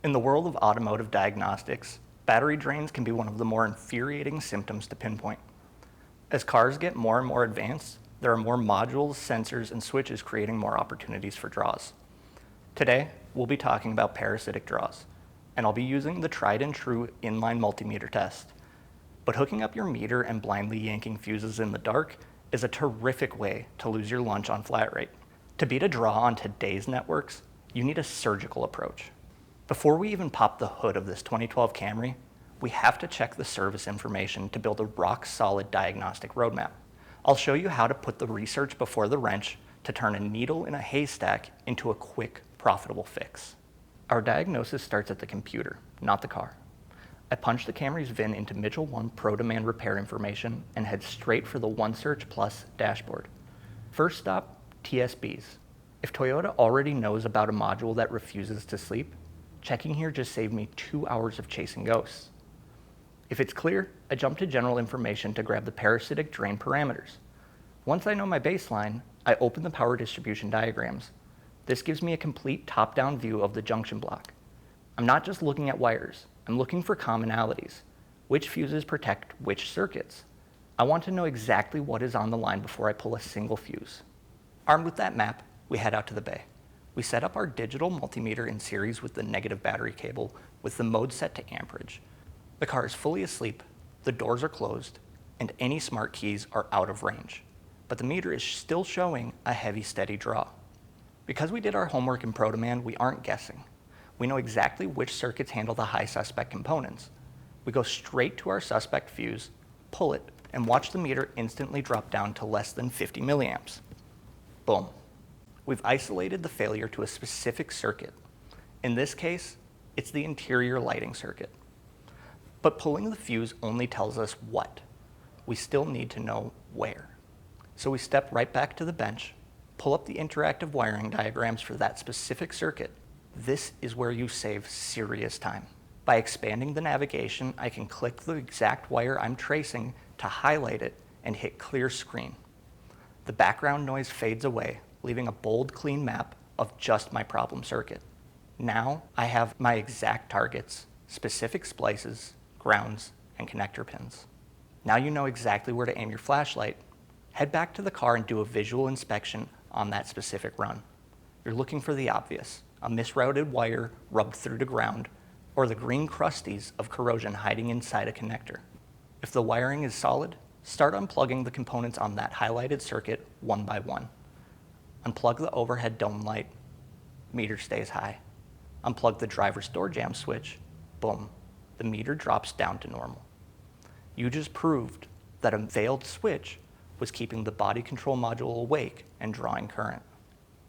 In the world of automotive diagnostics, battery drains can be one of the more infuriating symptoms to pinpoint. As cars get more and more advanced, there are more modules, sensors, and switches creating more opportunities for draws. Today, we'll be talking about parasitic draws, and I'll be using the tried and true inline multimeter test. But hooking up your meter and blindly yanking fuses in the dark is a terrific way to lose your lunch on flat rate. To beat a draw on today's networks, you need a surgical approach. Before we even pop the hood of this 2012 Camry, we have to check the service information to build a rock-solid diagnostic roadmap. I'll show you how to put the research before the wrench to turn a needle in a haystack into a quick, profitable fix. Our diagnosis starts at the computer, not the car. I punch the Camry's VIN into Mitchell 1 ProDemand repair information and head straight for the OneSearch Plus dashboard. First stop, TSBs. If Toyota already knows about a module that refuses to sleep, checking here just saved me 2 hours of chasing ghosts. If it's clear, I jump to general information to grab the parasitic drain parameters. Once I know my baseline, I open the power distribution diagrams. This gives me a complete top-down view of the junction block. I'm not just looking at wires, I'm looking for commonalities. Which fuses protect which circuits? I want to know exactly what is on the line before I pull a single fuse. Armed with that map, we head out to the bay. We set up our digital multimeter in series with the negative battery cable with the mode set to amperage. The car is fully asleep, the doors are closed, and any smart keys are out of range. But the meter is still showing a heavy, steady draw. Because we did our homework in ProDemand, we aren't guessing. We know exactly which circuits handle the high suspect components. We go straight to our suspect fuse, pull it, and watch the meter instantly drop down to less than 50 milliamps. Boom. We've isolated the failure to a specific circuit. In this case, it's the interior lighting circuit. But pulling the fuse only tells us what. We still need to know where. So we step right back to the bench, pull up the interactive wiring diagrams for that specific circuit. This is where you save serious time. By expanding the navigation, I can click the exact wire I'm tracing to highlight it and hit clear screen. The background noise fades away, leaving a bold, clean map of just my problem circuit. Now I have my exact targets, specific splices, grounds, and connector pins. Now you know exactly where to aim your flashlight. Head back to the car and do a visual inspection on that specific run. You're looking for the obvious, a misrouted wire rubbed through to ground, or the green crusties of corrosion hiding inside a connector. If the wiring is solid, start unplugging the components on that highlighted circuit one by one. Unplug the overhead dome light, meter stays high. Unplug the driver's door jamb switch, boom, the meter drops down to normal. You just proved that a failed switch was keeping the body control module awake and drawing current.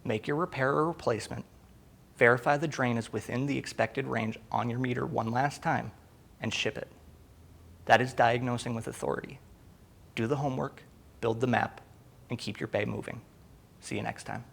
Make your repair or replacement, verify the drain is within the expected range on your meter one last time, and ship it. That is diagnosing with authority. Do the homework, build the map, and keep your bay moving. See you next time.